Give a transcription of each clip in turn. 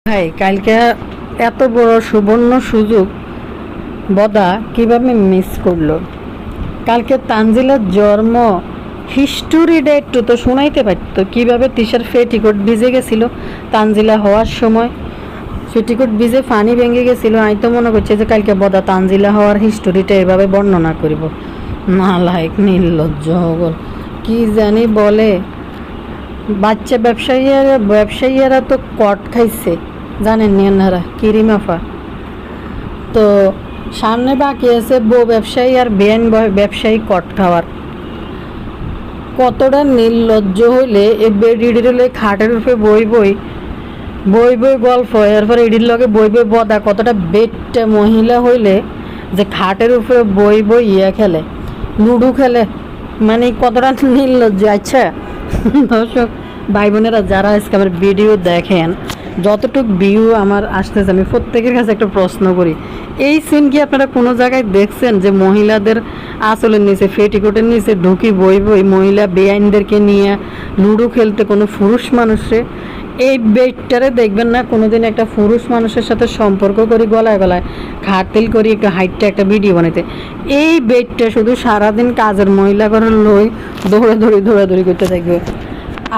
ভাই কালকে এত বড় সুবর্ণ সুযোগ বদা কিভাবে মিস করলো। কালকে তানজিলার জন্ম হিস্টোরিটা একটু তো শোনাইতে পারতো, কিভাবে তিশার পেটিকোট ভিজে গেছিল তানজিলা হওয়ার সময়, পেটিকোট ভিজে পানি ভেঙে গেছিল। আমি তো মনে করছি যে কালকে বদা তানজিলা হওয়ার হিস্টোরিটা এভাবে বর্ণনা করব। না লাইক নির্লজ্জ হগল কি জানি বলে। বাচ্চা ব্যবসায়ীরা তো কট খাইছে, জানেন নি আপনারা, কিরিমাফা। তো সামনে বাকি আছে বউ ব্যবসায়ী আর বেআইন ব্যবসায়ী কট খাওয়ার। কতটা নির্লজ্জ হইলে এ বেডির হলে খাটের উপরে বই বই গল্প, এরপর এডির লগে বই বদা। কতটা বেটটা মহিলা হইলে যে খাটের উপরে বই ইয়া খেলে, লুডো খেলে, মানে কতটা নির্লজ্জ। আচ্ছা দর্শক ভাই বোনেরা যারা আজকে আমার ভিডিও দেখেন, যতটুকু ভিউ আমার আসতেছে, আমি প্রত্যেকের কাছে একটা প্রশ্ন করি, এই সিন কি আপনারা কোনো জায়গায় দেখছেন যে মহিলাদের আঁচলের নিচে পেটিকোটের নিচে ঢুকি বই মহিলা বেআইনদেরকে নিয়ে লুডো খেলতে কোনো পুরুষ মানুষে? এই বেটটারে দেখবেন না কোনোদিন একটা পুরুষ মানুষের সাথে সম্পর্ক করি, গলায় গলায় খাতিল করি, একটু হাইটটা একটা ভিডিও বানাইতে। এই বেটটা শুধু সারাদিন কাজের মহিলা করে লই দৌড়াদৌড়ি করতে থাকবে।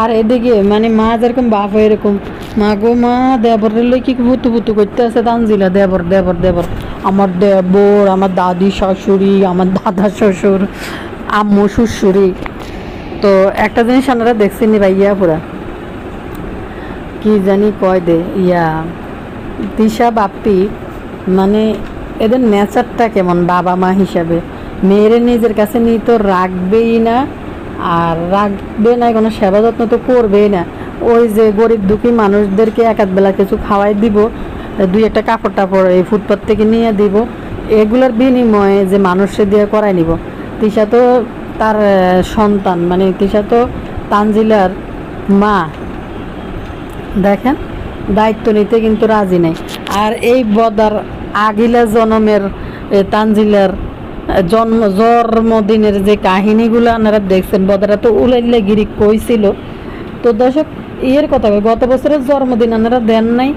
আর এদিকে মানে মা যেরকম বাপ এরকম, মা গো মা দেবরের লই কি পুতু করতে আছে তানজিলা। দেবর আমার দেবর, আমার দাদি শাশুড়ি, আমার দাদা শ্বশুর, আম্মু শ্বশুরি। তো একটা জিনিস আপনারা দেখছেন ভাইয়া পুরা কি জানি কয় দে ইয়া তিশা বাপ্পি, মানে এদের নেচারটা কেমন বাবা মা হিসাবে। মেয়েরে নিজের কাছে নিয়ে তো রাখবেই না, আর রাখবে না, কোনো সেবা যত্ন তো করবেই না। ওই যে গরিব দুঃখী মানুষদেরকে এক আধ বেলা কিছু খাওয়াই দিব, দুই একটা কাপড় টাপড় এই ফুটপাথ থেকে নিয়ে দিব, এগুলোর বিনিময়ে যে মানুষের দিয়ে করাই নিব। তিশা তো তার সন্তান, মানে তিশা তো তানজিলার মা, দেখেন দায়িত্ব নিতে কিন্তু রাজি নেই। আর এই বদার আগিলা জন্মের তানজিলার জন্মদিনের যে কাহিনীগুলো আপনারা দেখছেন, বদারা তো উলাইল্লা গিরি কইছিল। তো দর্শক ইয়ের কথা, গত বছরের জন্মদিন আপনারা দেন নাই,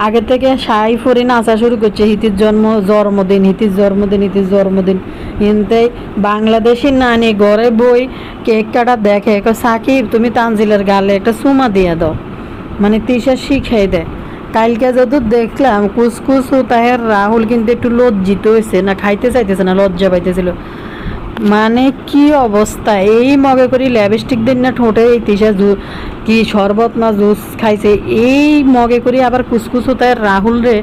আগে থেকে সাই ফরি নাচা শুরু করছে, হিতির জন্মদিন। কিন্তু বাংলাদেশি নানি ঘরে বই কেক কাটা দেখে, সাকিব তুমি তানজিলার গালে একটা চুমা দিয়ে দাও, মানে তিশা শিখাই দেয়। কালকে যত দেখলাম কুসকুস ও তাহের রাহুল কিন্তু একটু লজ্জিত হয়েছে, না খাইতে চাইতেছে না, লজ্জা পাইতেছিল। মানে কি অবস্থা, এই মগে করি ল্যাবস্টিক দিন না ঠোঁটে এই তিশা কি শরবত না জুস খাইছে, এই মগে করি আবার কুসকুস ও তাহের রাহুল রে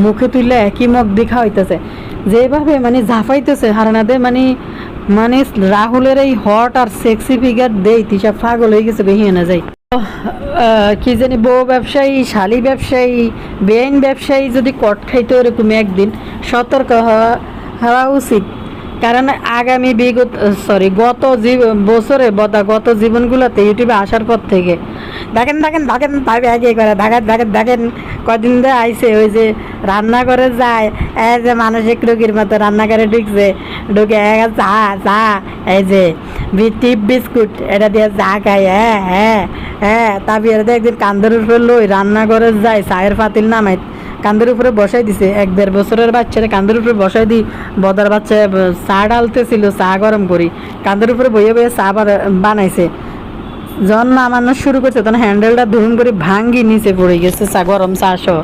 মুখে তুললে একই মগ দেখা হইতেছে, যেভাবে মানে ঝাঁপাইতেছে হারানাদে। মানে রাহুলের এই হট আর সেক্সি ফিগার দেই তিশা পাগল হয়ে গেছে, বেহিয়ে না যাই। কি জানি বউ ব্যবসায়ী, শালি ব্যবসায়ী, বেআইন ব্যবসায়ী যদি কট খাইতে ওরকম একদিন সতর্ক হওয়া উচিত। কারণ আগামী গত বছরে গত জীবনগুলোতে ইউটিউবে আসার পর থেকে দেখেন ভাবে আগে করে দেখেন কদিন ধরে আইসে ওই যে রান্নাঘরে যায়, এই যে মানসিক রোগীর মতো রান্নাঘরে ঢুকে চা এই যে টিপ বিস্কুট এটা দিয়ে চা খাই, হ্যাঁ তারপরে একদিন কান্দের উপরে লই রান্নাঘরে যায়, চায়ের পাতিল নামাই কান্দের উপরে বসাই দিছে। 1-1.5 বছরের বাচ্চারা কান্দের উপরে বসাই দিই, বদার বাচ্চা চা ডালতেছিল, চা গরম করি কান্দের উপরে বইয়ে চা বানাইছে। যখন নামানো শুরু করছে তখন হ্যান্ডেলটা ধুম করে ভাঙ্গি নিচে পড়ে গেছে চা গরম চা সহ।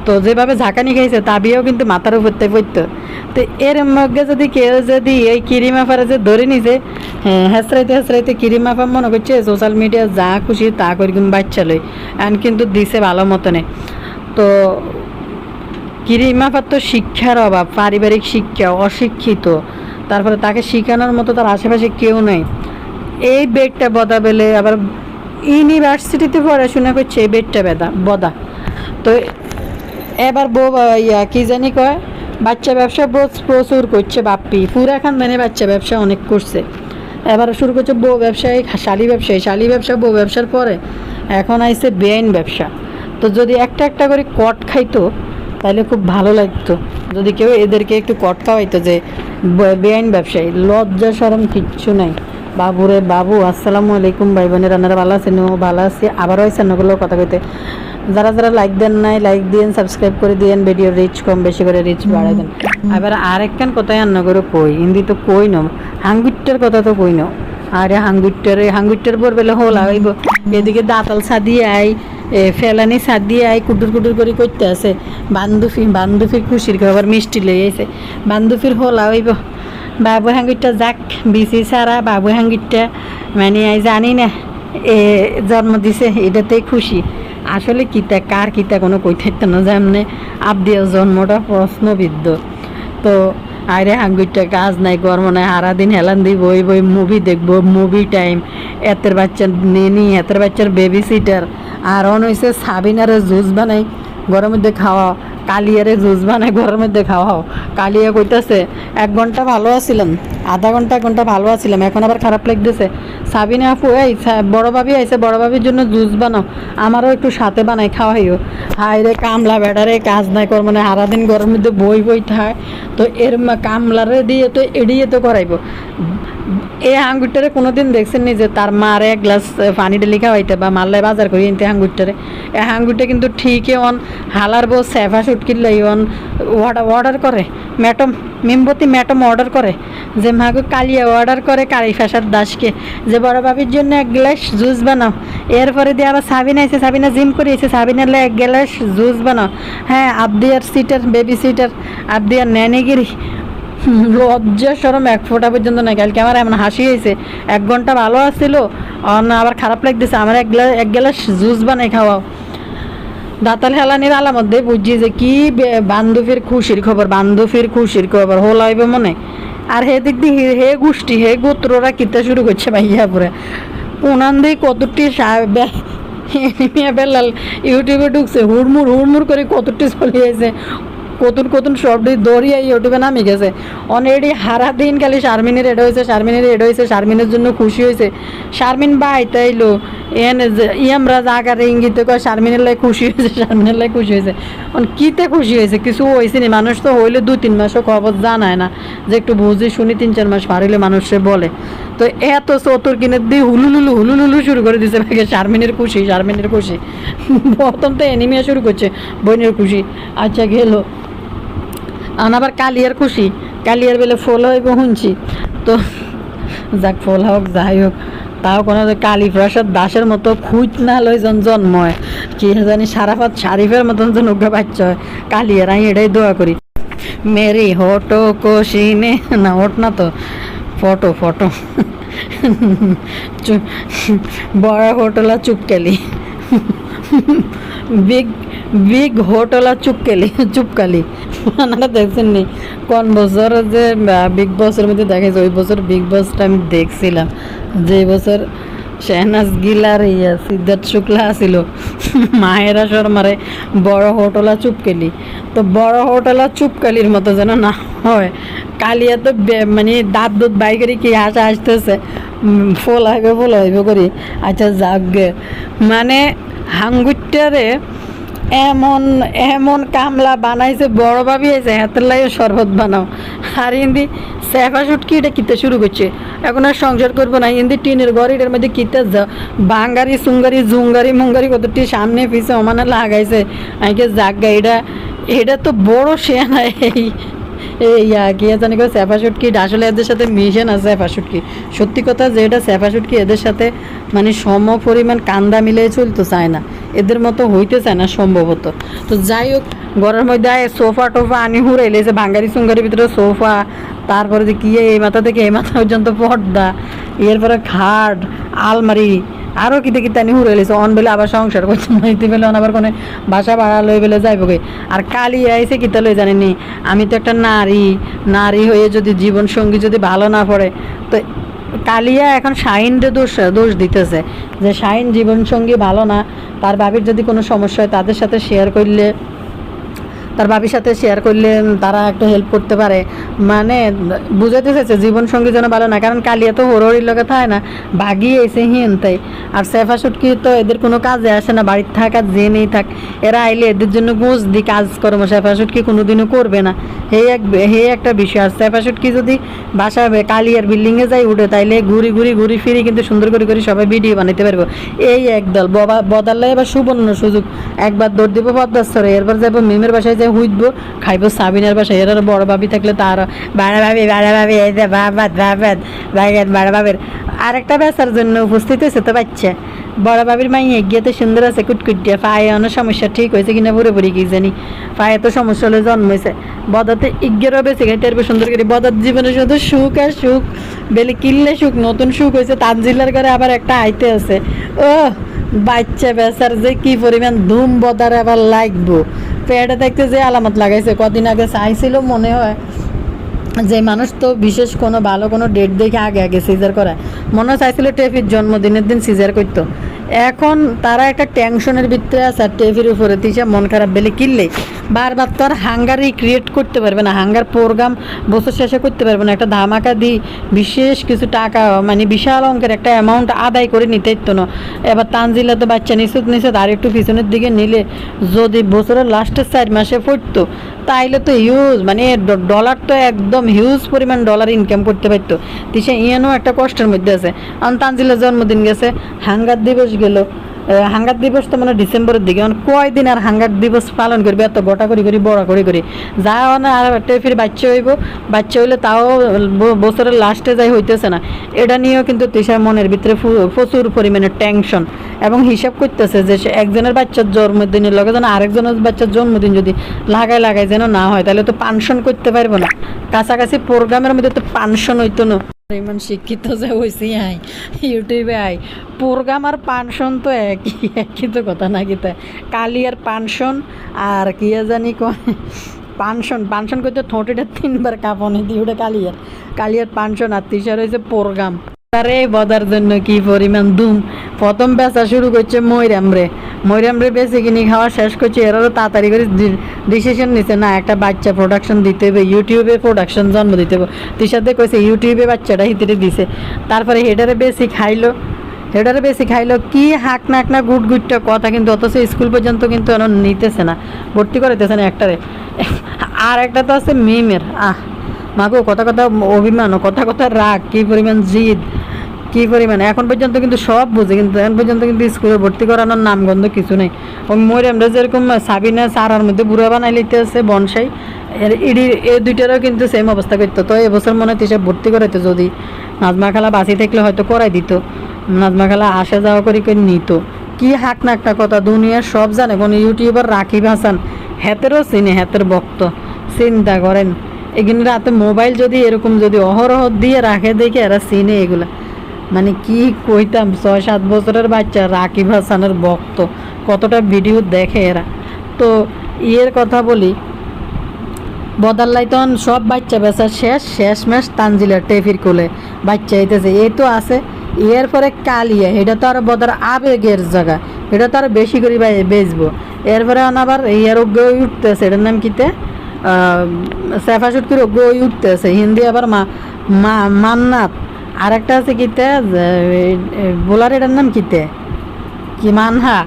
তো যেভাবে ঝাঁকানি খাইছে তাবিয়েও কিন্তু মাথার উপরতে পড়তো। তো এর মধ্যে যদি কেউ যদি এই কিরিমাফারে যে ধরে নিছে, হেসরাইতে কিরিমাফা মনে করছে সোশ্যাল মিডিয়া যা খুশি তা করি কিন্তু বাচ্চা লই, এখন কিন্তু দিছে ভালো মতনে। তো কিরিমাফার তো শিক্ষার অভাব, পারিবারিক শিক্ষা, অশিক্ষিত, তারপরে তাকে শেখানোর মতো তার আশেপাশে কেউ নেই। এই বেডটা বদা বেলে আবার ইউনিভার্সিটিতে পড়াশোনা করছে, এই বেডটা বদা। তো এবার কি জানি কয় বাচ্চা ব্যবসা প্রচুর করছে বাপ্পি, পুরা খানদানে বাচ্চা ব্যবসা অনেক করছে। এবার শুরু করছে বউ ব্যবসায়ী, শালি ব্যবসা, বউ ব্যবসার পরে এখন আইছে বেআইন ব্যবসা। তো যদি একটা করে কট খাইতো তাহলে খুব ভালো লাগতো, যদি কেউ এদেরকে একটু কট খাওয়াইতো যে বেআইন ব্যবসায়ী। লজ্জা শরম কিচ্ছু নাই। বাবু আসসালামু আলাইকুম ভাই বোনের, আপনারা ভালো আছেন? ভালো আছি, আবারও আছেন ওগুলো কথা কইতে। যারা যারা লাইক দেন নাই লাইক দিয়েন, সাবস্ক্রাইব করে দিয়েন, ভিডিও রিচ কম বেশি করে রিচ বাড়াই দেন। এবার আরেকখান কথাই আন্ন করে কই হিন্দি তো কই ন, হাঙ্গুট্টার কথা তো কই ন। আরে হাঙ্গুট্টার পর বেলে হোলা হইব, এদিকে দাঁতাল ছাদিয়ে আই, ফেলানি ছাদিয়ে আই, কুটুর কুটুর করে করতে আছে। বান্ধবীর খুশির খবর মিষ্টি লই আইছে, বান্ধবীর হোলা হইব। বাবু হাঙ্গুট্টা যাক বিসি সারা বাবু হাঙ্গুট্টা মানে আই জানি না এ জন্ম দিছে, এটাতেই খুশি। আসলে কিতা কার কিতা কোনো কই থাকতো না, যেমনি আবদিয়ার জন্মটা প্রশ্নবিদ্ধ। তো আরে হাঙ্গুরটা কাজ নাই কর্ম নাই, সারাদিন হেলান দিব বই বই মুভি দেখবো, মুভি টাইম, এতের বাচ্চার নেনি, এতের বাচ্চার বেবি সিটার। আর অন হয়েছে সাবিনারে জুস বানাই ঘরের মধ্যে খাওয়া, কালিয়ারে জুস বানাই ঘরের মধ্যে খাওয়াও। কালিয়া কইতাছে 1 ঘন্টা ভালো আছিলাম, আধা ঘন্টা 1 ঘন্টা ভালো আছিলাম, এখন আবার খারাপ লাগতেছে। সাবিনা আপু এই বড় ভাবি আইছে, বড় ভাবির জন্য জুস বানাও, আমারও একটু সাথে বানাই খাওয়াইও। হাই রে কামলা বেড়ারে কাজ নাই কর, মানে সারাদিন ঘরের মধ্যে বই থাকে। তো এর কামলারে দিয়ে তো এড়িয়ে তো করাইব। এই হাঙ্গুরটারে কোনোদিন দেখছেন নি যে তার মারে 1 গ্লাস পানি ডেলি খাওয়াইতে বা মাল্লায় বাজার করি এনতে হাঙ্গুরটারে? এই হাঙ্গুরটা কিন্তু ঠিকই অন হালার বউ সেফা শুট কিনলেই অন অর্ডার করে, ম্যাডাম মেমবতী ম্যাডাম অর্ডার করে যে মাগো কালিয়া অর্ডার করে কারি ফাঁসার দাসকে যে বড় বাবির জন্য 1 গ্লাস জুস বানাও। এরপরে দিয়ে আবার সাবিনা আইছে, সাবিনা জিম করিয়েছে, সাবিনার 1 গ্লাস জুস বানাও। হ্যাঁ আবদিয়ার সিটার বেবি সিটার, আবদিয়ার ন্যানিগিরি, লজ্জা সরম 1 ফোঁটা পর্যন্ত নাই। কালকে আমার এমন হাসি হয়েছে, 1 ঘন্টা ভালো আসছিল আবার খারাপ লাগতেছে, আমার 1 গ্লাস জুস বানাই খাওয়াও। দাঁতাল হেলানির আলামত দিয়ে বুঝছি যে কি বান্ধবীর খুশির খবর, বান্ধবীর খুশির খবর হলো হইবে মনে। আর হে দিক দিয়ে হে গোষ্ঠী হে গোত্ররা কিনতে শুরু করছে ভাইয়া পরে উনান দিয়ে কতটি বেলাল ইউটিউবে ঢুকছে, হুড়মুড় করে কতটি চলিয়েছে, কতুন শব্দ দৌড়িয়ে ইউটিউবে নামি গেছে। অলরেডি হারা দিন খালি শারমিনের এড হয়েছে, শারমিনের জন্য খুশি হয়েছে। শারমিন বাই তাইলো আমরা জাগারে ইঙ্গিতে কয় শারমিনের লাই খুশি হয়েছে, কিতে খুশি হয়েছে কিছু হয়েছে নি। মানুষ তো হইলে 2-3 মাসও খবর জানায় না, যে একটু বুঝি শুনি 3-4 মাস পার হইলে মানুষে বলে। তো এত চতুর কিনে দিয়ে হুলুলুলু শুরু করে দিছে ভাগে শারমিনের খুশি। প্রথম তো এনিমিয়া শুরু করছে বোনের খুশি। আচ্ছা গেল আবার কালিয়ার খুশি, কালিয়ার বেলে ফল হইব শুনছি। তো যাক ফল হোক যাই হোক, তাও কোনো কালী প্রসাদ দাসের মতো খুঁজ না লয় জন্ম হয়, কি জানি সারাফাত শারিফের মতন যেন উগ্র বাচ্চা হয়। কালিয়ার আমি এটাই দোয়া করি। মেরি হটো কোশিনে না ওট না তো ফটো বড় হোটেলা চুপকালি, বিগ হোটেলা চুপকালি আপনারা দেখছেন নি কোন বছর যে বিগ বসের মধ্যে দেখেছে? ওই বছর বিগ বসটা আমি দেখছিলাম, যে বছর শেহনাজ গিলার সিদ্ধার্থ শুক্লা আসিল মায়েরা শর্মারে বড় হোটেলা চুপকালি। তো বড় হোটেলা চুপকালির মতো যেন না হয়। কালিয়া তো মানে দাঁত বাইকারি কি আসতেছে ফল হইবে করি। আচ্ছা যাক মানে হাঙ্গুরটারে এমন কামলা বানাইছে, বড় ভাবি আছে হাতের লাগে শরবত বানাও। আর হিন্দি সেফা শুটকি এটা কিতে শুরু করছে, এখন আর সংসার করবো না। হিন্দি টিনের ঘর এটার মধ্যে কিতে বাঙ্গারি সুঙ্গারি জুঙ্গারি মুঙ্গারি কতটি সামনে পিছে ওমানে লাগাইছে। আগে জাগা এটা তো বড় শেয়ানা কি জানি করে সেফা শুটকি আসলে এদের সাথে মিশে না। সেফা শুটকি সত্যি কথা যে এটা সেফা শুটকি এদের সাথে মানে সম পরিমাণ কান্দা মিলে চলতে চায় না, এদের মতো হইতে চায় না সম্ভবত। তো যাই হোক ঘরের মধ্যে সোফা টোফা আনি হুড়াইলে যে বাঙ্গারি সুঙ্গারির ভিতরে সোফা, তারপরে যে কি এই মাথা থেকে এই মাথা পর্যন্ত পর্দা, এরপরে খাট আলমারি আরও কিতে আনি হুড়াইলেছে। অন বেলে আবার সংসার করছে মাইতে বেলে আবার কোনো বাসা ভাড়া লই বেলে যাইব গে। আর কালি আইসে কিতা লই জানেনি, আমি তো একটা নারী হয়ে যদি জীবন সঙ্গী যদি ভালো না পড়ে, তো কালিয়া এখন শাহিনরে দোষ দিতেছে যে শাহিন জীবন সঙ্গী ভালো না, তার বাবির যদি কোনো সমস্যা হয় তাদের সাথে শেয়ার করলে, তার বাবির সাথে শেয়ার করলে তারা একটু হেল্প করতে পারে। মানে বুঝাইতে চাইছে জীবন সঙ্গী যেন ভালো না, কারণ কালিয়া তো হরির লোকে থাকে না, ভাগিয়ে এসে তাই। আর সেফা শুটকি তো এদের কোনো কাজে আসে না, বাড়ির থাক আর যে নেই থাক, এরা আইলে এদের জন্য গুঁজ দি কাজকর্ম সেফা শুটকি কোনোদিনও করবে না। হে একটা বিষয়। আর সেফাশুট কি যদি বাসা কালিয়ার বিল্ডিংয়ে যাই উঠে, তাইলে ঘুরি ফিরি কিন্তু সুন্দর করে সবাই ভিডিও বানাইতে পারবো। এই একদল বদাল্লাই এবার সুবর্ণ সুযোগ, একবার দৌড় দিব পদ্মাস্তরে, এরপর যাবো মিমের বাসায় যাই হুইতবো, খাইবো সাবিনার বাসায়। এর বড় ভাবি থাকলে তার বাড়া ভাবি এই যে বাড়া ভাবের আরেকটা বেচার জন্য উপস্থিত হয়েছে তো বাচ্চা। বড় বাবির মাই এগিয়ে তো সুন্দর আছে কুটকুটিয়া, পায়ে অনেক সমস্যা ঠিক হয়েছে কিনা পুরোপুরি কি জানি, পায়ে তো সমস্যা হলে জন্মেছে। বদাতে ইজ্ঞেরও বেশি খাইতে পারবে সুন্দর করে। বদার জীবনে শুধু সুখ আর সুখ, বেলে কিনলে সুখ, নতুন সুখ হয়েছে। তানজিলার ঘরে আবার একটা আইতে আছে, ও বাচ্চা বেচার যে কি পরিমাণ ধুম বদার আবার লাগবো। পেটে দেখতে যে আলামত লাগাইছে, কদিন আগে চাইছিল মনে হয় যে মানুষ তো বিশেষ কোনো ভালো কোনো ডেট দেখে আগে সিজার করায়, মনে চাইছিল টেফির জন্মদিনের দিন সিজার করতো। এখন তারা একটা টেনশনের ভিতরে আছে, আর টেফির উপরে তিসা মন খারাপ বেলে কিনলে বারবার তো আর হাঙ্গার রিক্রিয়েট করতে পারবে না, হাঙ্গার প্রোগ্রাম বছর শেষে করতে পারবে না। একটা ধামাকা দিই বিশেষ কিছু টাকা, মানে বিশাল অঙ্কের একটা অ্যামাউন্ট আদায় করে নিতে ইতো না। এবার তানজিলা তো বাচ্চা নিচুত আর একটু পিছনের দিকে নিলে যদি বছরের লাস্টের 4 মাসে পড়তো, তাইলে তো হিউজ, মানে ডলার তো একদম হিউজ পরিমাণ ডলার ইনকাম করতে পারতো। তিসা ইয়ানও একটা কষ্টের মধ্যে আছে। কারণ তানজিলের জন্মদিন গেছে, হাঙ্গার দিবস গেল, হাঙ্গার দিবস তো মানে ডিসেম্বরের দিকে। মানে কয়দিন আর হাঙ্গার দিবস পালন করবে এত গোটা করি বড় করি যা না। আর ফির বাচ্চা হইলে তাও বছরের লাস্টে যাই হইতেছে না। এটা নিয়েও কিন্তু তিশার মনের ভিতরে প্রচুর পরিমাণে টেনশন, এবং হিসাব করতেছে যে একজনের বাচ্চার জন্মদিনের লগে যেন আরেকজনের বাচ্চার জন্মদিন যদি লাগাই যেন না হয়, তাহলে তো পানশন করতে পারবো না। কাছাকাছি প্রোগ্রামের মধ্যে তো পানশন হইতো না। ইমান শিক্ষিত যে হয়েছি ইউটিউবে প্রোগ্রাম আর পানশন তো একই তো কথা না কি। কালিয়ার পানশন আর কি জানি কয় পানশন করতে ঠোঁটিটা 3বার কাঁপনে দিয়ে ওটা কালিয়ার পানশন। আর তিসার হয়েছে প্রোগ্রাম। আরে বদার জন্য কি পরিমাণ ধুম। প্রথম বেচা শুরু করছে ময়রামরে বেঁচে কিনে খাওয়া শেষ করছে। এরাও তাড়াতাড়ি করে ডিসিশন নিছে, না একটা বাচ্চা প্রোডাকশন দিতে হবে, ইউটিউবে প্রোডাকশন জন্ম দিতে হবে। তিসাতে কইছে ইউটিউবে বাচ্চাটা হিতে দিছে। তারপরে হেডারে বেশি খাইলো কি হাক না গুটটা কথা, কিন্তু অথচ স্কুল পর্যন্ত কিন্তু নিতেছে না, ভর্তি করাইতেছে না একটারে। আর একটা তো আছে মিমের, মাগো কথা অভিমান, কথা রাগ, কি পরিমাণ জিদ, কি পরিমাণ। এখন পর্যন্ত কিন্তু সব বুঝে, কিন্তু এখন পর্যন্ত কিন্তু স্কুলে ভর্তি করানোর নামগন্ধ কিছু নেই। আমরা যেরকম সাবিনা সারার মধ্যে বুড়া বানাই লিতে আছে বনসাই, এই দুইটারও কিন্তু সেম অবস্থা করতো। তো এবছর মনে হয় ভর্তি করাইতো, যদি নাজমা খালা বাঁচি থাকলে হয়তো করাই দিত। নাজমা খালা আসা যাওয়া করে নিত। কি হাক না একটা কথা, দুনিয়ার সব জানে। কোনো ইউটিউবার রাকিব হাসান হেতেরও চিনে, হেতের ভক্ত। চিন্তা করেন, এখানে রাতে মোবাইল যদি এরকম যদি অহরহ দিয়ে রাখে, দেখে এরা চিনে এগুলা। মানে কি কইতাম, 6-7 বছরের বাচ্চা রাকিব হাসানের ভক্ত, কতটা ভিডিও দেখে এরা। তো কথা বলি, বদাল্লাই তখন সব বাচ্চা বেচা শেষ ম্যাচ তানজিলার টেফির কোলে বাচ্চা হইতেছে। এই তো আছে এরপরে কালিয়া, এটা তো আর বদার আবেগের জায়গা, এটা তো আর বেশি করে বেচবো। এরপরে আবার ইয়ার গই উঠতেছে, এটার নাম কিতে সেফাশুট করে গই উঠতেছে হিন্দি। আবার মান্নাত, আর একটা আছে কিতে বোলার, এটার নাম কিতে কি মানহা।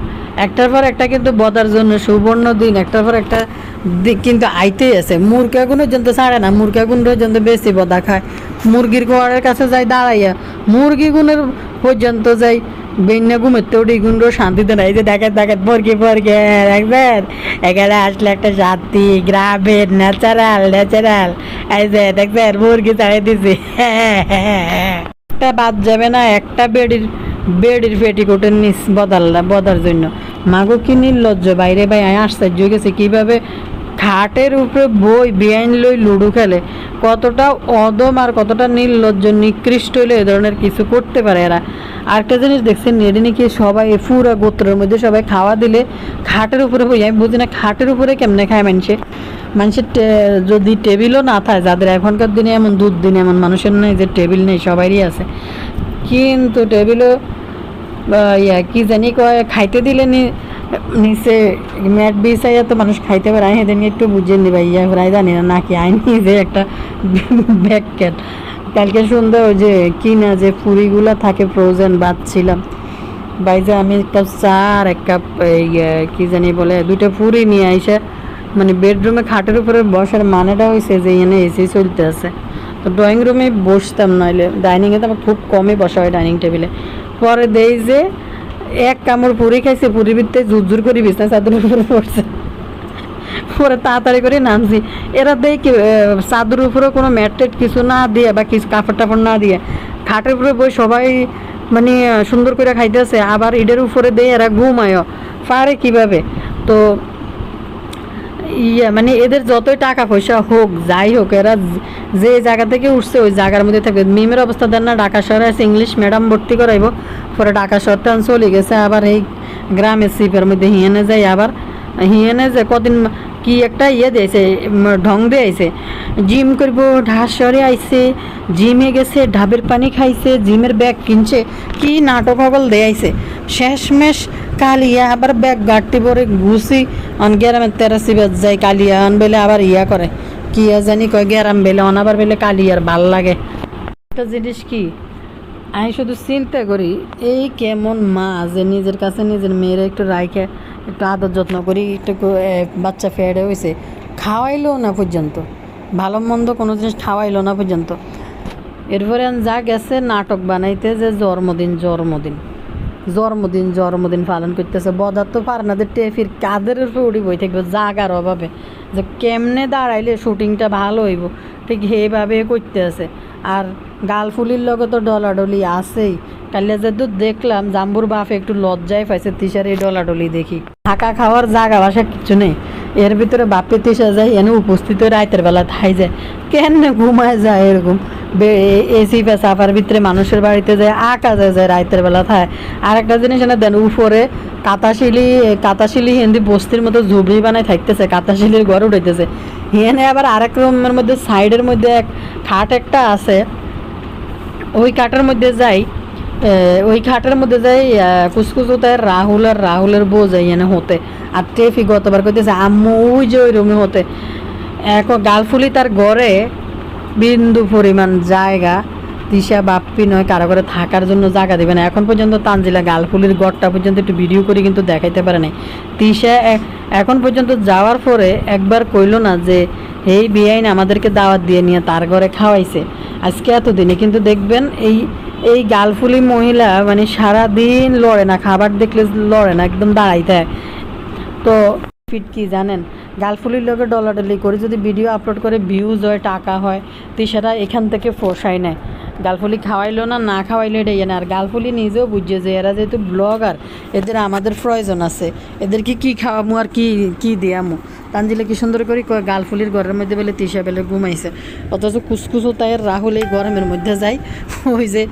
একটার পর একটা কিন্তু বদার জন্য সুবর্ণ দিন, একটার পর একটা কিন্তু আইতেই আছে। মুরগাগুনের জন্য ছাড়ে না, মুরগাগুনের জন্য বেশি বদা খায়। মুরগির ঘরের কাছে যাই দাঁড়াইয়া, মুরগিগুনের পর্যন্ত যাই বেন্যা ঘুমেতে ওটি গুণরও শান্তিতে নাই। যে দেখেন মুরগি দেখবেন এখানে আসলে একটা শান্তি, গ্রামের ন্যাচারাল এই যে দেখবেন মুরগি ছাড়িয়ে দিছি। একটা বাদ যাবে না, একটা বেডির পেটিকোটের নিচ বদার জন্য। মাগো কি নির্লজ্জ বাইরে ভাই, আশ্চর্য গেছে কিভাবে খাটের উপরে বই বেআইন লই লুডু খেলে। কতটা অদম আর কতটা নির্লজ্জ নিকৃষ্ট হইলে এ ধরনের কিছু করতে পারে এরা। আরেকটা জিনিস দেখছেন, এটি নাকি সবাই পুরা গোত্রের মধ্যে সবাই খাওয়া দিলে খাটের উপরে বই। আমি বুঝি না খাটের উপরে কেমনে খায় মানুষের যদি টেবিলও না থাকে, যাদের এখনকার দিনে এমন দিনে এমন মানুষের নেই যে টেবিল নেই, সবারই আছে, কিন্তু টেবিলও কি জানি কয় খাইতে দিলে নিচে ম্যাট বিছাইয়া তো মানুষ খাইতে পারে। আমি সেদিন একটু বুঝিয়ে নি ভাই, প্রায় জানি না নাকি আইনি যে একটা ব্যাকেট কালকে সন্ধ্যা ওই যে কিনা যে পুরিগুলা থাকে ফ্রোজেন বাঁধছিলাম ভাই, যে আমি 1 কাপ চা আর 1 কাপ কি জানি বলে 2টা পুরি নিয়ে আইসা মানে বেডরুমে খাটের উপরে বসার মানেটা হয়েছে যে এখানে এসি চলতে আছে। তো ড্রয়িং রুমে বসতাম, নইলে ডাইনিংয়ে তো আমার খুব কমই বসা হয় ডাইনিং টেবিলে। পরে দেই যে এক কামড় পুরি খাইছে, পুরির ভিতরে জুর করে বিছনা চাদর উপরে পড়ছে। পরে তাড়াতাড়ি করে নামছি। এরা দেয় কি চাদর উপরে কোনো ম্যাট্রেট কিছু না দিয়ে বা কিছু কাপড় টাপড় না দিয়ে খাটের উপরে বই সবাই মানে সুন্দর করে খাইতেছে, আবার ইটের উপরে দিয়ে এরা ঘুমায়ও পারে কীভাবে? তো মানে এদের যতই টাকা পয়সা হোক যাই হোক, এরা যে জায়গা থেকে উঠছে ওই জায়গার মধ্যে থাকবে। মিমের অবস্থা দেন না, ঢাকা শহরে আছে, ইংলিশ মিডিয়াম ভর্তি করাইব, পরে ঢাকা শহরটা চলে গেছে, আবার এই গ্রামের সিপের মধ্যে হিয়েনে যায়। আবার হিয়েনে যে কদিন কি একটা দিয়েছে, ঢং দিয়েছে, জিম করবো, ঢাকা শহরে আইছে, জিমে গেছে, ঢাবের পানি খাইছে, জিমের ব্যাগ কিনছে, কি নাটক হগল দেয়াইছে। শেষমেশ কালিয়া আবার ব্যাগ গাড়টি পরে ঘুষি গ্যারামের তেরাসি বাজ যায়, কালিয়া বেলে আবার করে কি জানি কয় গ্যারাম বেলে আবার বেলে কালিয়ার ভাল লাগে। একটা জিনিস কি আমি শুধু চিন্তা করি, এই কেমন মা যে নিজের কাছে নিজের মেয়ের একটু রাইখে একটু আদর যত্ন করি, একটু বাচ্চা ফেড়ে হয়েছে, খাওয়াইলো না পর্যন্ত, ভালো মন্দ কোনো জিনিস খাওয়াইলো না পর্যন্ত। এরপরে যা গেছে নাটক বানাইতে যে জন্মদিন পালন করতেছে। বদার তো পারে না যে টেফির কাদের উপরে উড়ি বই থাকবে জাগার অভাবে, যে কেমনে দাঁড়াইলে শুটিংটা ভালো হইব, ঠিক সেইভাবে করতে আছে। আর গালফুলির লগে তো ডলাডলি আছেই। কালিয়া যে দেখলাম জাম্বুর বাপে একটু লজ্জায় পাইছে তিসার এই ডলাডলি দেখি। থাকা খাওয়ার জাগা বাসা কিচ্ছু নেই, এর ভিতরে বাপে তিসা যায় এনে উপস্থিত হয়ে রাতের বেলা থাই যায়, কেমনে ঘুমায় যায় এরকম এসি পেশাপার ভিতরে মানুষের বাড়িতে যায় আকাশে যায় রাতের বেলা থায়। আর একটা জিনিস এনে দেন উপরে কাতাশিলি হিন্দি বস্তির মতো ঝুবড়ি বানায় থাকতেছে, কাতাশিলির ঘর উঠাইতেছে। হিয়ানে আবার আরেক রুমের মধ্যে সাইডের মধ্যে এক খাট একটা আছে, ওই খাটের মধ্যে যাই কুসকুস হতে রাহুলের বউ যাই এনে হতে। আর টেফি গতবার কইতেছে আম্মু ওই যে ওই রুমে হতে। এখন গালফুলি তার ঘরে বিন্দু পরিমাণ জায়গা তিশা বাপ্পি নয় কারো করে থাকার জন্য জায়গা দেবে না। এখন পর্যন্ত তানজিলা গালফুলির ঘরটা পর্যন্ত একটু ভিডিও করে কিন্তু দেখাইতে পারে নাই। তিশা এখন পর্যন্ত যাওয়ার পরে একবার কইলো না যে এই বিয়াইন আমাদেরকে দাওয়াত দিয়ে নিয়ে তার ঘরে খাওয়াইছে আজকে এতদিনে। কিন্তু দেখবেন এই গালফুলি মহিলা মানে সারাদিন লড়ে না, খাবার দেখলে লড়ে না, একদম দাঁড়াইতে। তো ফিট কি জানেন, গালফুলির লোকে ডলাডলি করে যদি ভিডিও আপলোড করে ভিউজ হয়, টাকা হয়, তো সেটা এখান থেকে ফোসাই নেয়। গালফুলি খাওয়াইলো না খাওয়াইলো এটাই না। আর গালফুলি নিজেও বুঝছে যে এরা যেহেতু ব্লগার, এদের আমাদের প্রয়োজন আছে, এদেরকে কি খাওয়ামু আর কি দিয়ামু। তানজিলে কি সুন্দর করে গালফুলির ঘরের মধ্যে বেলে তিসা বেলে ঘুমাইছে, অথচ কুসকুসও তাই রাহুল এই গরমের মধ্যে যায় ওই যে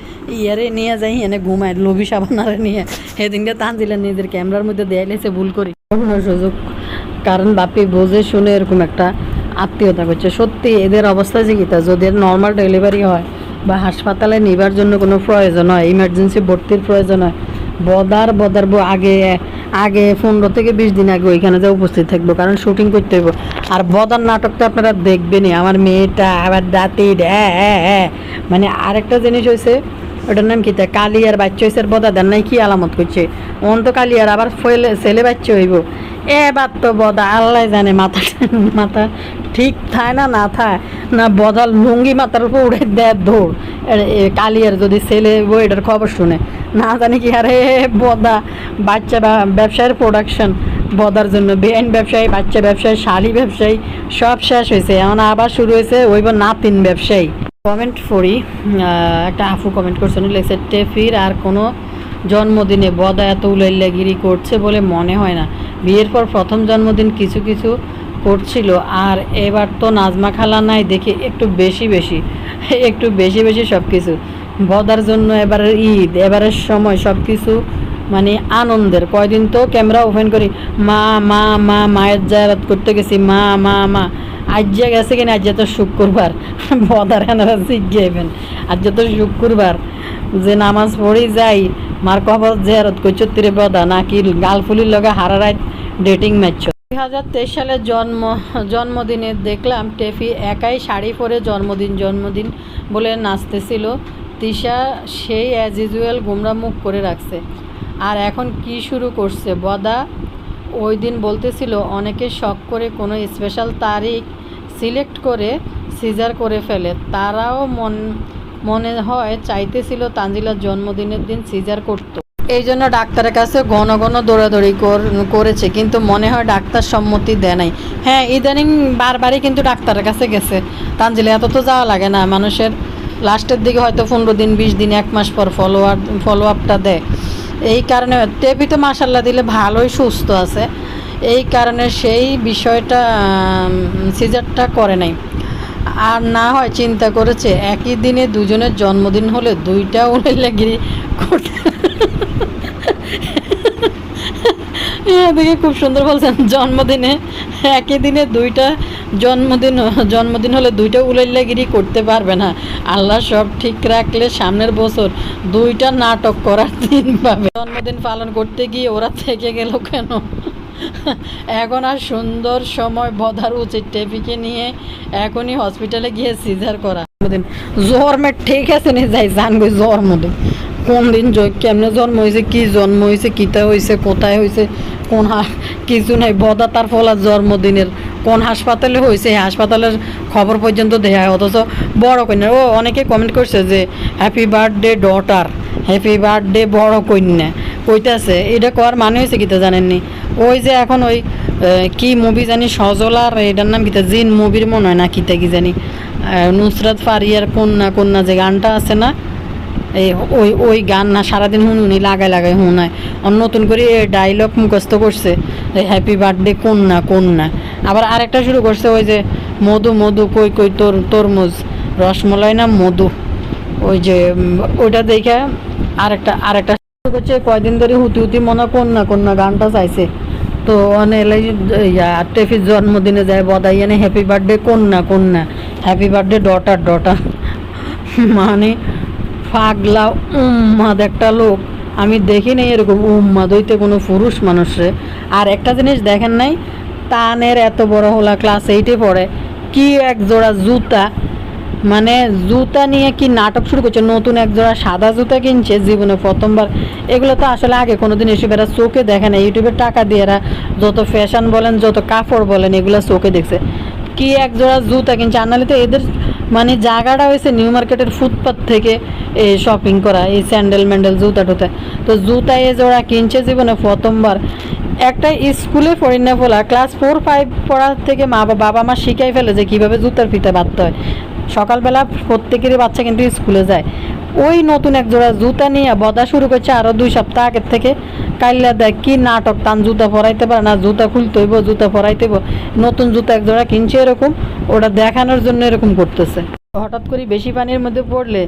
ইয়ারে নিয়ে যাই এনে ঘুমায় লোভি সাবানারে নিয়ে। সেদিনকে তানজিলে নিজের ক্যামেরার মধ্যে দেয়াইলেছে ভুল করি সুযোগ, কারণ বাপি বোঝে শুনে এরকম একটা আত্মীয়তা করছে। সত্যি এদের অবস্থা যে কী, যদি নর্মাল ডেলিভারি হয় বা হাসপাতালে নেবার জন্য কোনো প্রয়োজন হয়, ইমার্জেন্সি ভর্তির প্রয়োজন হয়, বদার আগে 15 থেকে 20 দিন আগে ওইখানে যা উপস্থিত থাকবো, কারণ শুটিং করতে হইব। আর বদার নাটকটা আপনারা দেখবেনই, আমার মেয়েটা আবার দাঁতি মানে আরেকটা জিনিস হয়েছে, ওটার নাম কি তা কালিয়ার বাচ্চা হয়েছে, বদা দেন নাই কি আলামত করছে অন তো কালিয়ার আবার ছেলে বাচ্চা হইব। এবার তো বদা আল্লাহ জানে মাথা ঠিক থায় না থায় না, বদা লুঙ্গি মাথার উপর উড়ে দেয় দৌড়। কালিয়ার যদি ছেলে এটার খবর শুনে না জানি কি, আরে বদা বাচ্চা ব্যবসায়ের প্রোডাকশন বদার জন্য, বেআইন ব্যবসায়ী, বাচ্চা ব্যবসায়ী, শালি ব্যবসায়ী সব শেষ হয়েছে, এখন আবার শুরু হয়েছে ওইব নাতিন ব্যবসায়ী। কমেন্ট করি, একটা আফু কমেন্ট করছেন, লেগেছে টেফির আর কোনো জন্মদিনে বদা এত উলাইল্লাগিরি করছে বলে মনে হয় না। বিয়ের পর প্রথম জন্মদিন কিছু করছিল, আর এবার তো নাজমা খালা নাই দেখে একটু বেশি সব কিছু বদার জন্য। এবারের ঈদ, এবারের সময় সব কিছু মানে আনন্দের। কয়দিন তো ক্যামেরা ওপেন করি মায়ের জায়ারত করতে গেছি, মা আজ্জা গেছে কিনা, আজ্জা তো শুক্রবার বদার এনারা জিজ্ঞাইবেন, আজ্জা তো শুক্রবার যে নামাজ পড়ি যাই মার কবর জিয়ারত করছো তিরে বদা নাকি গালফুলির লগে হারারায় ডেটিং ম্যাচ। 2023 সালের জন্মদিনে দেখলাম টেফি একাই শাড়ি পরে জন্মদিন বলে নাচতেছিল। তিশা সেই অ্যাজ ইউজুয়াল গোমরা মুখ করে রাখছে। আর এখন কি শুরু করছে বদা, ওই দিন বলতেছিল অনেকে শখ করে কোনো স্পেশাল তারিখ সিলেক্ট করে সিজার করে ফেলে, তারাও মনে হয় চাইতেছিল তানজিলার জন্মদিনের দিন সিজার করতো। এই জন্য ডাক্তারের কাছে ঘন ঘন দৌড়াদৌড়ি করেছে, কিন্তু মনে হয় ডাক্তার সম্মতি দেয় নাই। হ্যাঁ, ইদানিং বারবারই কিন্তু ডাক্তারের কাছে গেছে তানজিলা, এত তো যাওয়া লাগে না মানুষের। লাস্টের দিকে হয়তো 15 দিন 20 দিন 1 মাস পর ফলো আপটা দেয়। এই কারণে টেপি তো মাশাল্লাহ দিলে ভালোই সুস্থ আছে, এই কারণে সেই বিষয়টা সিজারটা করে নাই। আর না হয় চিন্তা করেছে একই দিনে দুজনের জন্মদিন হলে দুইটা উলেগিরি করতে। দেখে খুব সুন্দর বলছেন, জন্মদিনে একই দিনে দুইটা জন্মদিন হলে দুইটা উলাইল্লাগিরি করতে পারবে না। আল্লাহ সব ঠিক রাখলে সামনের বছর দুইটা নাটক করার দিন পাবে। জন্মদিন পালন করতে গিয়ে ওরা থেকে গেল কেন? এখন আর সুন্দর সময় বধার উচিত টেপিকে নিয়ে এখনই হসপিটালে গিয়ে সিজার করা। জ্বর মেট ঠিক আছে নি যাই জানবো জ্বর মধ্যে কোন দিন কেমনে জন্ম হয়েছে, কি জন্ম হয়েছে, কিতা হয়েছে, কোথায় হয়েছে, কোন কিছু নাই। বদা তার ফলার জন্মদিনের কোন হাসপাতালে হয়েছে এই হাসপাতালের খবর পর্যন্ত দেয়া হয়, অথচ বড় কন্যা। ও অনেকে কমেন্ট করছে যে happy birthday daughter, happy birthday বড় কন্যা কইতাছে। এটা করার মানে হয়েছে কিতা জানেননি? ওই যে এখন ওই কি মুভি জানি সজলার, এটার নাম কিতা জিন মুভির মনে হয় না কিতা কি জানি, নুসরাত ফারিয়ার কন্যা কন্যা যে গানটা আছে না, এই ওই গান না সারাদিন শুনুনি লাগাই শুনায়। নতুন করে ডায়লগ মুখস্থ করছে হ্যাপি বার্থডে কন্যা কন্যা। আবার আরেকটা শুরু করছে ওই যে মধু মধু কই কই তরমুজ রসমলাই না মধু, ওই যে ওইটা দেখে আরেকটা শুরু করছে। কয়দিন ধরে হুতি মনে কন্যা কন্যা গানটা চাইছে। তো টেফির জন্মদিনে যায় বদাই এনে হ্যাপি বার্থডে কন্যা কন্যা, হ্যাপি বার্থডে ডটার। মানে পাগলা উম্মাদ একটা লোক আমি দেখি নাই এরকম উম্মাদ হইতে কোনো পুরুষ মানুষরে। আর একটা জিনিস দেখেন নাই, তানের এত বড় হলা ক্লাস 8-এ পড়ে, কি এক জোড়া জুতা, মানে জুতা নিয়ে কি নাটক শুরু করছে। নতুন এক জোড়া সাদা জুতা কিনছে জীবনে প্রথমবার। এগুলো তো আসলে আগে কোনোদিন এসব এরা চোখে দেখে না, ইউটিউবের টাকা দিয়ে এরা যত ফ্যাশন বলেন যত কাপড় বলেন এগুলো চোখে দেখছে। কি এক জোড়া জুতা কিনছে, আনালে তো এদের মানে জায়গাটা হয়েছে নিউ মার্কেটের ফুটপাথ থেকে এই শপিং করা, এই স্যান্ডেল ম্যান্ডেল জুতা টুতা। তো জুতা এ জোড়া কিনছে জীবনে প্রথমবার। একটা স্কুলে পড়ি না বলা ক্লাস 4-5 পড়ার থেকে বাবা মা শিখাই ফেলে যে কীভাবে জুতার ফিতে বাঁধতে হয়। সকালবেলা প্রত্যেকেরই বাচ্চা কিন্তু স্কুলে যায়। ওই নতুন এক জোড়া জুতা নিয়ে বদা শুরু করছে আরও 2 সপ্তাহ আগের থেকে। কাইল্লা দেয় কি নাটক, তান জুতা পরাইতে পারে না, জুতা খুলতে হইব, জুতা পরাইতে হইব। নতুন জুতা এক জোড়া কিনছে এরকম, ওটা দেখানোর জন্য এরকম করতেছে। হঠাৎ করে বেশি পানির মধ্যে পড়লে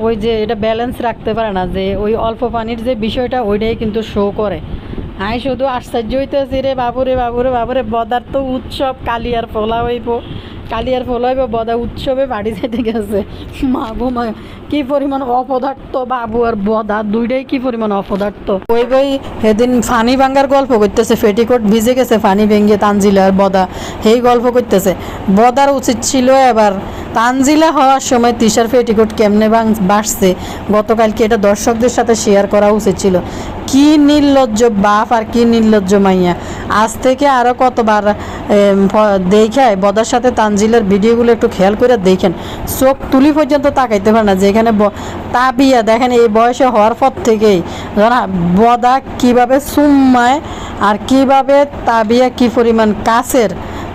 ওই যে এটা ব্যালেন্স রাখতে পারে না, যে ওই অল্প পানির যে বিষয়টা ওইটাই কিন্তু শো করে। হাই শুধু আশ্চর্য হইতেছি রে বাবুরে বদার তো উৎসব, কালিয়ার ফোলা হইব বদা উৎসবে বাড়ি যেতে গেছে। মা কি পরিমাণ অপদার্থ বাবু আর বদা দুইটাই কি পরিমাণ অপদার্থ। ওই বই সেদিন ফানি ভাঙ্গার গল্প করতেছে, পেটিকোট ভিজে গেছে ফানি ভেঙ্গে তানজিলা আর বদা সেই গল্প করতেছে। বদার উচিত ছিল এবার তানজিলা হওয়ার সময় তিশার পেটিকোট কেমনে বাসছে গতকালকে এটা দর্শকদের সাথে শেয়ার করা উচিত ছিল। কি নির্লজ্জ বাপ আর কি নির্লজ্জ মাইয়া। আজ থেকে আরও কতবার দেখায় বদার সাথে তানজিলার ভিডিওগুলো একটু খেয়াল করে দেখেন, চোখ তুলি পর্যন্ত তাকাইতে পারে না। যেখানে তাবিয়া দেখেন এই বয়সে হওয়ার পর থেকেই বদা কীভাবে সুম্মায় আর কিভাবে তাবিয়া কি পরিমাণ কাছের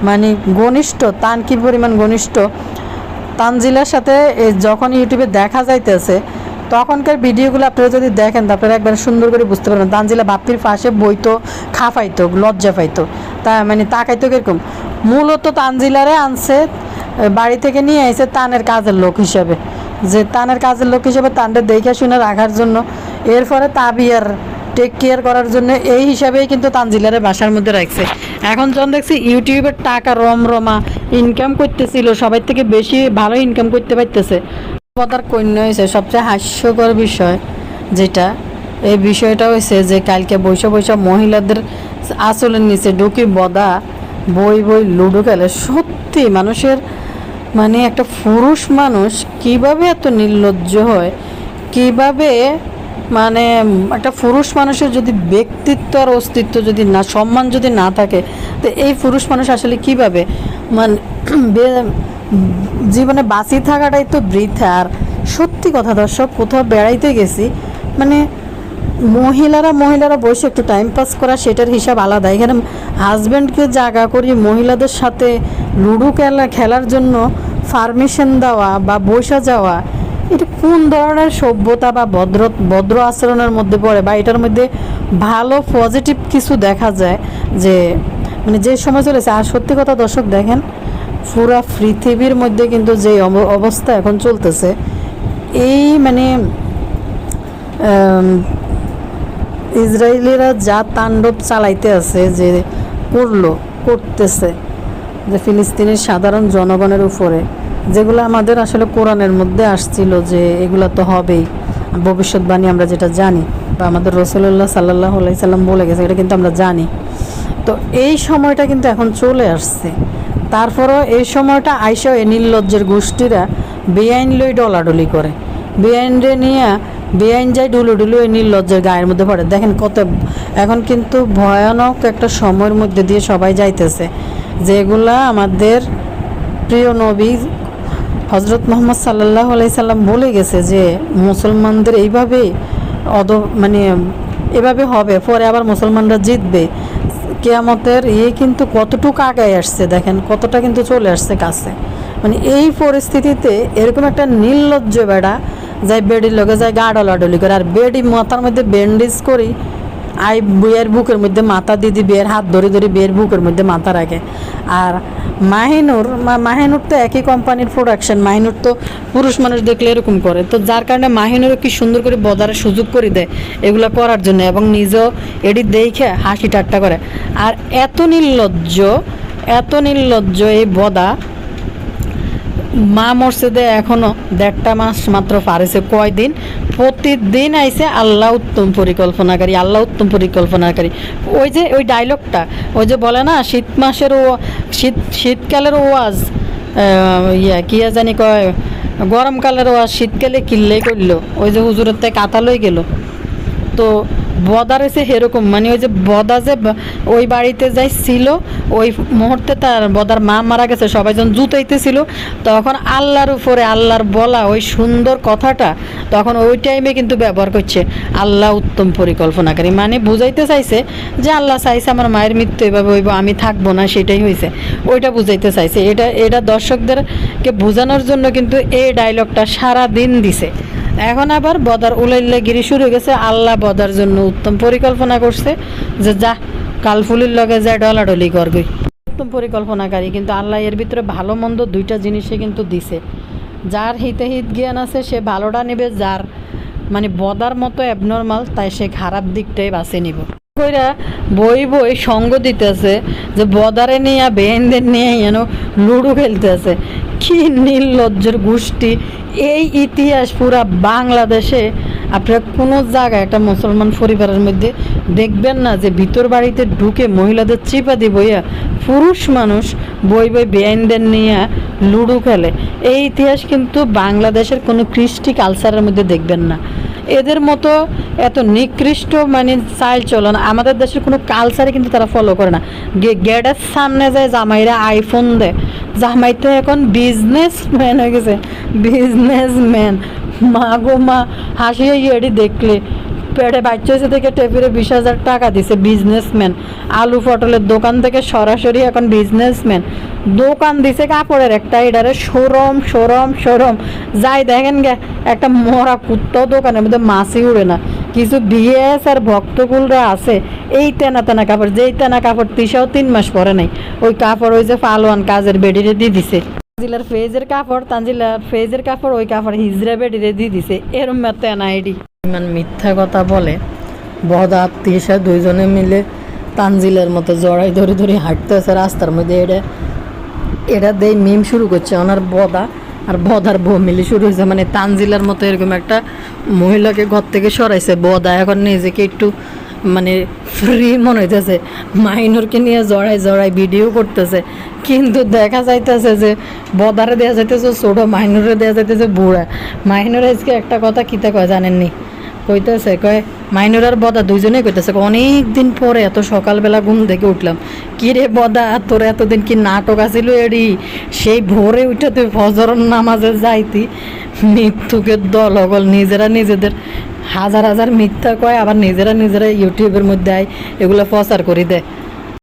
মানে ঘনিষ্ঠ, তান কি পরিমাণ ঘনিষ্ঠ তানজিলার সাথে যখন ইউটিউবে দেখা যাইতেছে তখনকার ভিডিওগুলো আপনারা যদি দেখেন আপনারা একবার সুন্দর করে বুঝতে পারবেন। তানজিলা বাপ্পির পাশে বইতো, খাফাইতো, লজ্জা পাইতো, তা মানে তাকাইতো কিরকম। মূলত তানজিলারে আনছে বাড়ি থেকে নিয়ে এসে তানের কাজের লোক হিসাবে, যে তানের কাজের লোক হিসাবে তানটা দেখে শুনে রাখার জন্য, এরপরে তাবিয়ার টেক কেয়ার করার জন্য এই হিসাবেই কিন্তু তানজিলারে বাসার মধ্যে রাখছে। এখন যখন দেখছি ইউটিউবের টাকা রমরমা ইনকাম করতেছিল, সবাই থেকে বেশি ভালো ইনকাম করতে পারতেছে। বদার কন্যা হয়েছে সবচেয়ে হাস্যকর বিষয় যেটা, এই বিষয়টা হয়েছে যে কালকে বৈশা মহিলাদের আঁচলের নিচে ঢুকি বদা বই লুডো খেলে। সত্যি মানুষের মানে একটা পুরুষ মানুষ কিভাবে এত নির্লজ্জ হয়, কিভাবে মানে একটা পুরুষ মানুষের যদি ব্যক্তিত্ব আর অস্তিত্ব যদি না, সম্মান যদি না থাকে, তো এই পুরুষ মানুষ আসলে কীভাবে মানে জীবনে বাঁচিয়ে থাকাটাই তো বৃথা। আর সত্যি কথা দর্শক, কোথাও বেড়াইতে গেছি, মানে মহিলারা বসে একটু টাইম পাস করা, সেটার হিসাব আলাদা। এখানে হাজব্যান্ডকে জায়গা করি মহিলাদের সাথে লুডো খেলার জন্য পারমিশন দেওয়া বা বসে যাওয়া, এটা কোন ধরনের সভ্যতা বা ভদ্র আচরণের মধ্যে পড়ে? বা এটার মধ্যে ভালো পজিটিভ কিছু দেখা যায় যে মানে যে সময় চলেছে। আর সত্যি কথা দর্শক দেখেন, পুরা পৃথিবীর মধ্যে কিন্তু যে অবস্থা এখন চলতেছে, এই মানে ইসরায়েলিরা যা তাণ্ডব চালাইতে আছে, যে করতেছে যে ফিলিস্তিনের সাধারণ জনগণের উপরে, যেগুলো আমাদের আসলে কোরআনের মধ্যে আসছিল যে এগুলো তো হবেই, ভবিষ্যৎবাণী আমরা যেটা জানি, বা আমাদের রাসূলুল্লাহ সাল্লাল্লাহু আলাইহি সাল্লাম বলে গেছে, এটা কিন্তু আমরা জানি। তো এই সময়টা কিন্তু এখন চলে আসছে। তারপরও এই সময়টা আইসা এ নির্লজ্জের গোষ্ঠীরা বেআইন লই ডলাডলি করে, বেআইনরে নিয়ে বেআইন যায় ডুলু এই নির্লজ্জের গায়ের মধ্যে পড়ে। দেখেন কত এখন কিন্তু ভয়ানক একটা সময়ের মধ্যে দিয়ে সবাই যাইতেছে, যেগুলা আমাদের প্রিয় নবী হজরত মুহাম্মদ সাল্লাল্লাহু আলাইহি সাল্লাম বলে গেছে যে মুসলমানদের এইভাবেই মানে এভাবে হবে, পরে আবার মুসলমানরা জিতবে। কিয়ামতের কিন্তু কতটুকু আগায় আসছে, দেখেন কতটা কিন্তু চলে আসছে কাছে। মানে এই পরিস্থিতিতে এরকম একটা নির্লজ্জ বেড়া যাই বেডির লগে যায় গা ডলাডলি করে, আর বেডি মাথার মধ্যে ব্যান্ডেজ করি বিয়ের বুকের মধ্যে মাথা দিদি বিয়ের হাত ধরে বিয়ের বুকের মধ্যে মাথা রাখে। আর মাহিনুর তো একই কোম্পানির প্রোডাকশন, মাহিনুর তো পুরুষ মানুষ দেখলে এরকম করে, তো যার কারণে মাহিনুরও কি সুন্দর করে বদারের সুযোগ করে দেয় এগুলো করার জন্য, এবং নিজেও এটি দেখে হাসি ঠাট্টা করে। আর এত নির্লজ্জ এই বদা, মা মসজিদে এখনো 1.5 মাস মাত্র পারেছে, কয়দিন প্রতিদিন আইসে আল্লাহ উত্তম পরিকল্পনাকারী। ওই যে ওই ডায়লগটা, ওই যে বলে না শীতকালের ওয়াজ, কি জানি কয়, গরমকালের ওয়াজ শীতকালে কিনলে করলো, ওই যে হুজুরের তাই কাতা লই গেল। তো বদা রয়েছে সেরকম, মানে ওই যে বদা যে ওই বাড়িতে যাই ছিল, ওই মুহূর্তে তার বদার মা মারা গেছে, সবাই যখন জুতাইতেছিল, তখন আল্লাহর উপরে আল্লাহর বলা ওই সুন্দর কথাটা তখন ওই টাইমে কিন্তু ব্যবহার করছে আল্লাহ উত্তম পরিকল্পনাকারী। মানে বুঝাইতে চাইছে যে আল্লাহ চাইছে আমার মায়ের মৃত্যু এভাবে হইব, আমি থাকবো না, সেটাই হয়েছে, ওইটা বুঝাইতে চাইছে। এটা দর্শকদেরকে বোঝানোর জন্য কিন্তু এই ডায়লগটা সারা দিন দিছে। এখন আবার বদার উলাইল্লাগিরি শুরু হয়ে গেছে, আল্লাহ বদার জন্য উত্তম পরিকল্পনা করছে যে যা কালফুলির লগে যায় ডলাডলি করবি, উত্তম পরিকল্পনাকারী। কিন্তু আল্লাহ এর ভিতরে ভালো মন্দ দুইটা জিনিসে কিন্তু দিছে। যার হিত জ্ঞান আছে সে ভালোটা নেবে, যার মানে বদার মতো অ্যাবনর্মাল তাই সে খারাপ দিকটাই বাছে নিব। বই সঙ্গ দিতেছে যে বদারে নিয়ে বেহেনদের নিয়ে যেন লুডো খেলতেছে। কি নির্লজ্জের গোষ্ঠী! এই ইতিহাস পুরা বাংলাদেশে আপনারা কোনো জায়গায় একটা মুসলমান পরিবারের মধ্যে দেখবেন না যে ভিতর বাড়িতে ঢুকে মহিলাদের চিপা দি বইয়া পুরুষ মানুষ বই বেআইনদের নিয়ে লুডো খেলে। এই ইতিহাস কিন্তু বাংলাদেশের কোনো কৃষ্টি কালচারের মধ্যে দেখবেন না। এদের মতো এত নিকৃষ্ট মানে চাল চলন আমাদের দেশের কোনো কালচারে কিন্তু তারা ফলো করে না। গেটের সামনে যায় জামাইরা আইফোন দেয়, জামাই তো এখন বিজনেসম্যান হয়ে গেছে, বিজনেসম্যান। মা গো মা, হাসিয়ে এডি দেখলে পেটে বাচ্চা হয়েছে থেকে টেপিরে 20,000 টাকা দিছে, বিজনেসম্যান। আলু পটলের দোকান থেকে সরাসরি এখন বিজনেসম্যান। দোকান দিছে কাপড়ের একটা, এটারে সরম যাই দেখেন গে একটা মরা কুত্তাও দোকানের মধ্যে মাছই উড়ে না। কিছু বিএস আর ভক্তকুলরা আছে এই তেনা কাপড়, যেই তেনা কাপড় 3 মাস পরে নাই, ওই কাপড় ওই যে ফালোয়ান কাজের বেডিরে দিয়ে দিছে। তানজিলার ফেজের কাপড় ওই কাপড় হিজরা বেডিরে দিয়ে দিছে। এরম তেনা এডি মানে মিথ্যা কথা বলে। বদা আত্মীয় দুইজনে মিলে তানজিলের মতো জড়াই ধরে হাঁটতেছে রাস্তার মধ্যে। এটা দিয়ে মিম শুরু করছে ওনার বদা আর বদার বউ মিলে শুরু হয়েছে। মানে তানজিলার মতো এরকম একটা মহিলাকে ঘর থেকে সরাইছে বদা, এখন নিজেকে একটু মানে ফ্রি মনে হইতেছে, মাইনরকে নিয়ে জড়াই ভিডিও করতেছে। কিন্তু দেখা যাইতেছে যে বদারে দেওয়া যাইতেছে ছোটো, মাইনরে দেওয়া যাইতেছে বুড়া। মাইনরে আজকে একটা কথা কিতা কয় জানেননি, কইতেছে কয় মাইনুর আর বদা দুইজনেই কইতেছে অনেক দিন পরে এত সকালবেলা ঘুম থেকে উঠলাম, কি রে বদা তোর এতদিন কি নাটক আছিল এডি, সেই ভোরে উঠে তুই ফজর নামাজে যাইতি। মৃত্যুকের দল হগল নিজেরা নিজেদের হাজার হাজার মিথ্যা কয়, আবার নিজেরা নিজেরা ইউটিউবের মধ্যে আয় এগুলো প্রচার করি দেয়।